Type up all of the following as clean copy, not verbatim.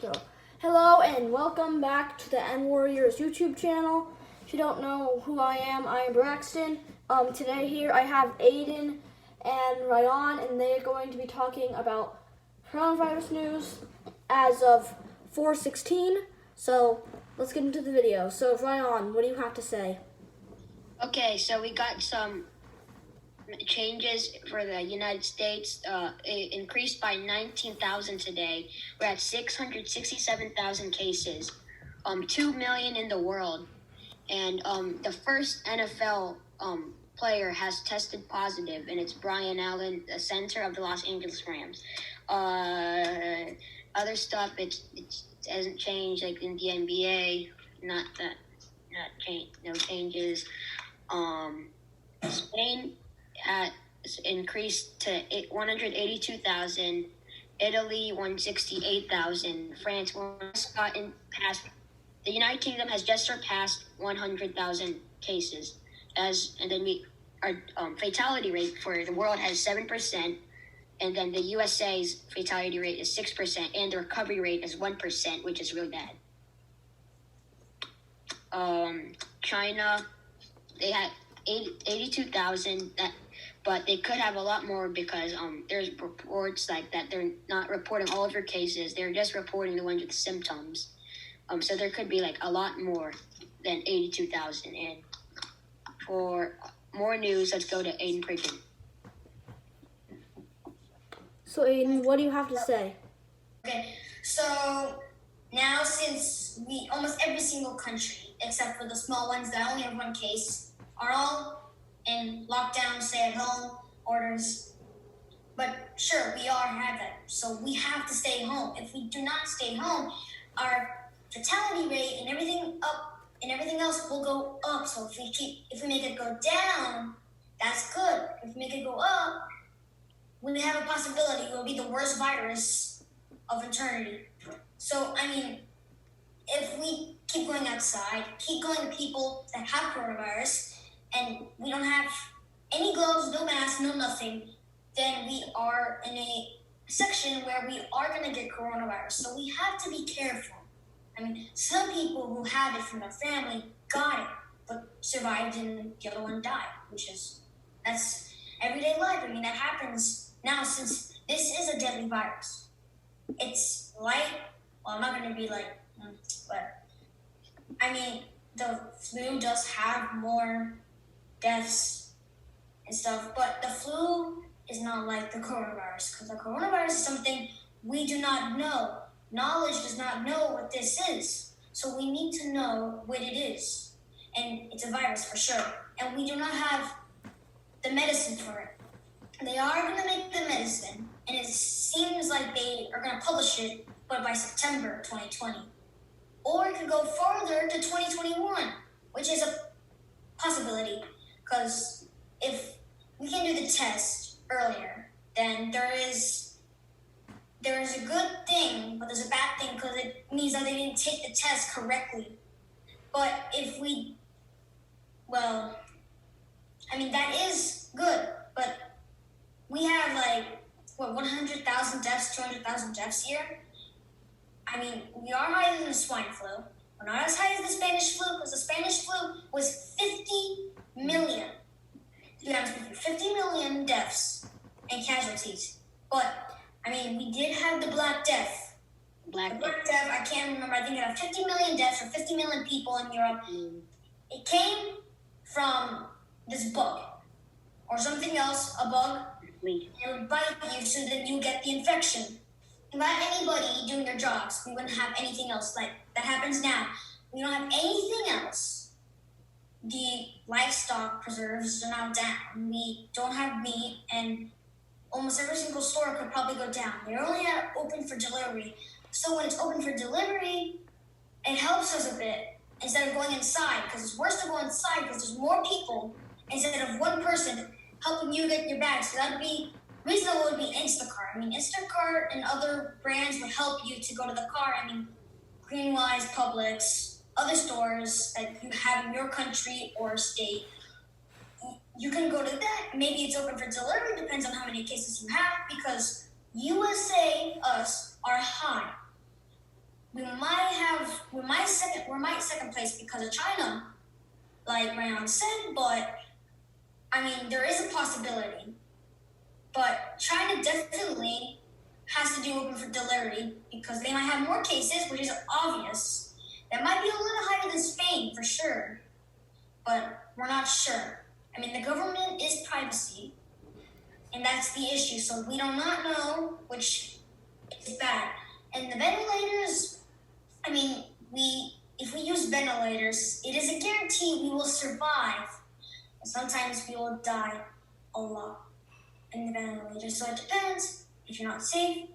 go. Hello and welcome back to the N Warriors YouTube channel. If you don't know who I am Braxton. Today here I have Aiden and Ryon, and they're going to be talking about coronavirus news as of 4/16. So let's get into the video. So Ryon, what do you have to say? Okay, so we got some changes for the United States. It increased by 19,000 today. We're at 667,000 cases, 2 million in the world, and the first NFL player has tested positive, and it's Ryon Allen, the center of the Los Angeles Rams. Other stuff, it hasn't changed, like in the NBA, no changes. Spain has increased to 182,000, Italy 168,000, France just gotten past. The United Kingdom has just surpassed 100,000 cases, and then our fatality rate for the world has 7%, and then the USA's fatality rate is 6%, and the recovery rate is 1%, which is really bad. China, they had 82,000, but they could have a lot more because there's reports like that they're not reporting all of your cases. They're just reporting the ones with symptoms. So there could be like a lot more than 82,000. And for more news, let's go to Aiden Pridgen. So Aiden, what do you have to say? Okay, so now since almost every single country, except for the small ones that only have one case, are all in lockdown, stay at home orders. But sure, we all have that, so we have to stay home. If we do not stay home, our fatality rate and everything else will go up. So if we make it go down, that's good. If we make it go up, we have a possibility it will be the worst virus of eternity. So I mean, if we keep going outside, keep going to people that have coronavirus, and we don't have any gloves, no mask, no nothing, then we are in a section where we are going to get coronavirus. So we have to be careful. I mean, some people who had it from their family got it, but survived, and the other one died, that's everyday life. I mean, that happens now since this is a deadly virus. It's light. Well, I'm not going to be like, but I mean, the flu does have more deaths and stuff, but the flu is not like the coronavirus, because the coronavirus is something we do not know. Knowledge does not know what this is, so we need to know what it is, and it's a virus for sure, and we do not have the medicine for it. They are going to make the medicine, and it seems like they are going to publish it, but by September 2020. Or it could go farther to 2021, which is a possibility, because if we can do the test earlier, then there is a good thing, but there's a bad thing, because it means that they didn't take the test correctly. But if that is good, but we have 100,000 deaths, 200,000 deaths here. I mean, we are higher than the swine flu. We're not as high as the Spanish flu, because the Spanish flu was 50 million. To be honest with you, 50 million deaths and casualties. But, I mean, we did have the Black Death. The Black Death, I can't remember. I think it had 50 million deaths or 50 million people in Europe. It came from this bug or something else, a bug. It would bite you, so that you get the infection. Without anybody doing their jobs, we wouldn't have anything else like that happens now. We don't have anything else. The livestock preserves are now down. We don't have meat, and almost every single store could probably go down. They're only open for delivery. So when it's open for delivery, it helps us a bit instead of going inside, because it's worse to go inside because there's more people instead of one person helping you get your bags. So that'd be reasonable. Would be Instacart. I mean, Instacart and other brands would help you to go to the car. I mean, Greenwise, Publix, other stores that you have in your country or state. You can go to that. Maybe it's open for delivery. Depends on how many cases you have, because USA, us, are high. we're my second place because of China, like Ryan said. But I mean, there is a possibility. But China definitely has to do open for delivery because they might have more cases, which is obvious. That might be a little higher than Spain for sure, but we're not sure. I mean, the government is privacy, and that's the issue. So we do not know which is bad. And the ventilators, I mean, if we use ventilators, it is a guarantee we will survive. But sometimes we will die a lot in the ventilator. So it depends. If you're not safe,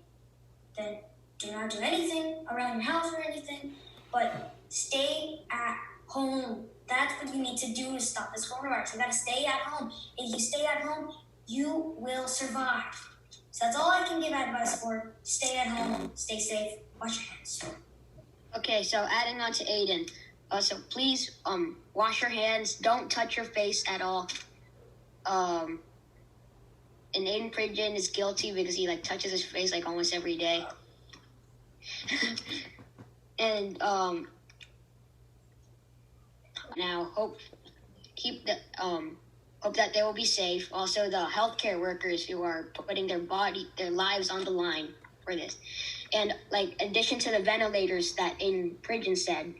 then do not do anything around your house or anything. But stay at home. That's what you need to do to stop this coronavirus. You gotta stay at home. If you stay at home, you will survive. So that's all I can give advice for. Stay at home, stay safe, wash your hands. Okay, so adding on to Aiden. So please wash your hands. Don't touch your face at all. And Aiden Pridgeon is guilty because he touches his face almost every day. And now hope that they will be safe. Also, the healthcare workers who are putting their lives on the line for this. And in addition to the ventilators that Aiden Pridgeon said,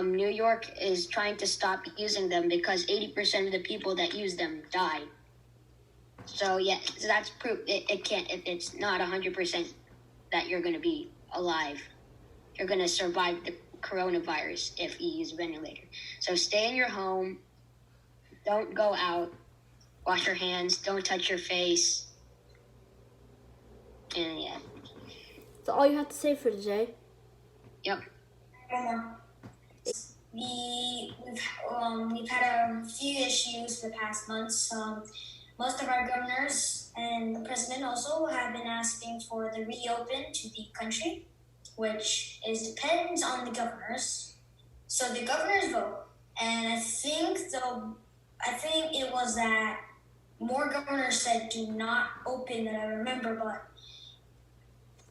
New York is trying to stop using them because 80% of the people that use them die. So yeah, so that's proof it can't. It's not 100% that you're going to be alive. You're going to survive the coronavirus if you use a ventilator. So stay in your home. Don't go out. Wash your hands. Don't touch your face. And yeah. That's all you have to say for today. Yep. One more. We've had a few issues the past months. Most of our governors and the president also have been asking for the reopen to the country, which depends on the governors. So the governors vote, and I think it was that more governors said do not open that I remember, but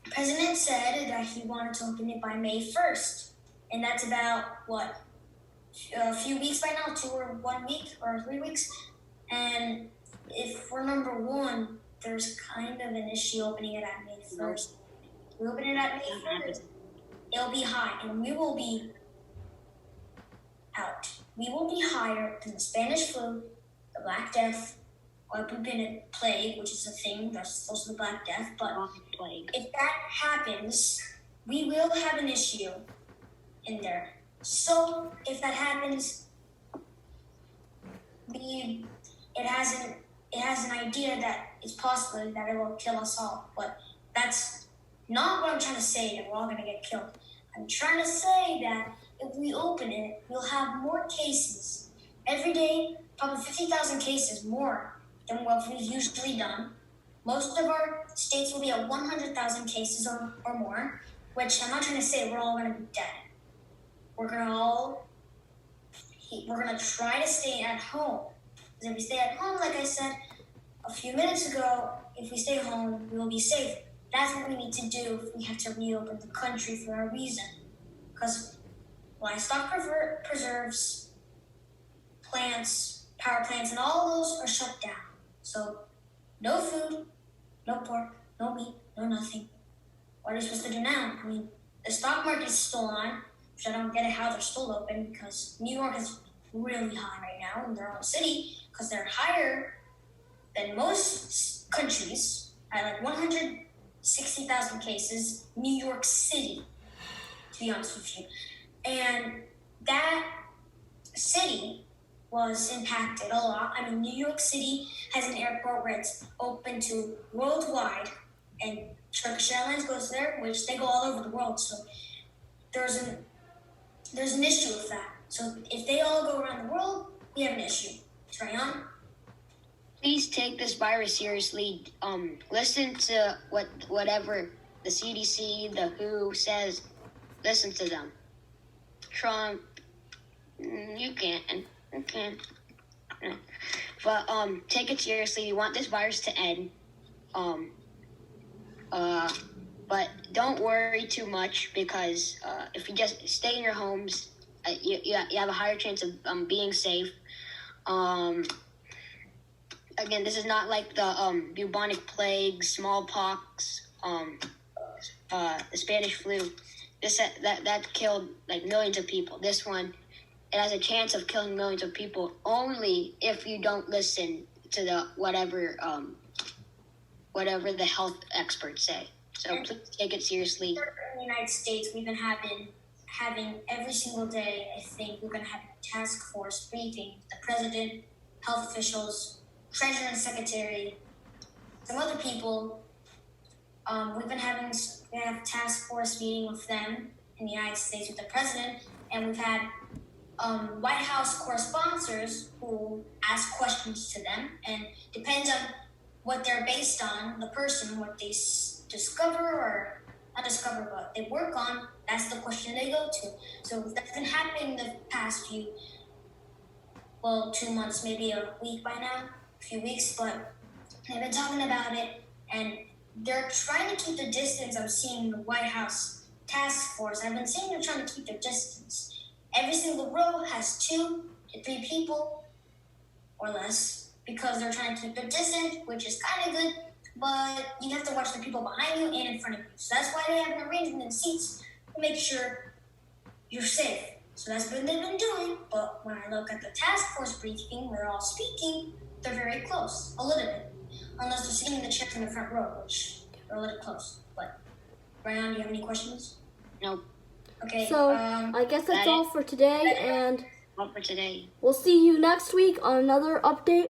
the president said that he wanted to open it by May 1st, and that's about a few weeks by now, 2 or 1 week or 3 weeks, and if we're number one, there's kind of an issue opening it at May 1st. We open it at May 1st, it'll be high, and we will be out. We will be higher than the Spanish flu, the Black Death, or bubonic plague, which is a thing, that's also the Black Death. But if that happens, we will have an issue in there. So if that happens, it has an idea that it's possible that it will kill us all. But that's not what I'm trying to say, that we're all going to get killed. I'm trying to say that if we open it, we'll have more cases. Every day, probably 50,000 cases more than what we've usually done. Most of our states will be at 100,000 cases or more, which I'm not trying to say we're all going to be dead. We're going to try to stay at home. Because if we stay at home, like I said a few minutes ago, if we stay home, we will be safe. That's what we need to do if we have to reopen the country for a reason. Because livestock preserves, plants, power plants, and all those are shut down. So no food, no pork, no meat, no nothing. What are we supposed to do now? I mean, the stock market is still on, which I don't get how they're still open because New York is really high right now in their own city because they're higher than most countries at 160,000 cases. New York City, to be honest with you. And that city was impacted a lot. I mean, New York City has an airport where it's open to worldwide, and Turkish Airlines goes there, which they go all over the world. So there's an issue with that. So if they all go around the world, we have an issue. Ryon? Please take this virus seriously. Listen to whatever the CDC, the WHO says. Listen to them. Trump, you can't. But take it seriously. You want this virus to end. But don't worry too much because if you just stay in your homes, you have a higher chance of being safe. Again, this is not like the bubonic plague, smallpox, the Spanish flu. That killed like millions of people. This one, it has a chance of killing millions of people only if you don't listen to the whatever the health experts say. So please take it seriously. In the United States, we've been having every single day. I think we're going to have a task force briefing. The president, health officials, treasurer and secretary, some other people. We have a task force meeting with them in the United States with the president, and we've had White House correspondents who ask questions to them, and depends on what they're based on, the person, what they discover or not discover, but they work on, that's the question they go to. So that's been happening the past 2 months, maybe a week by now, a few weeks, but they've been talking about it, and they're trying to keep the distance. I'm seeing the White House task force. I've been seeing they're trying to keep their distance. Every single row has 2 to 3 people or less because they're trying to keep their distance, which is kind of good, but you have to watch the people behind you and in front of you. So that's why they have an arrangement in seats to make sure you're safe. So that's what they've been doing. But when I look at the task force briefing, they're all speaking, they're very close, a little bit. Unless they're sitting in the chairs in the front row, which are a little close. But, Ryan, do you have any questions? Nope. Okay. So I guess that's all for today, and All for today. we'll see you next week on another update.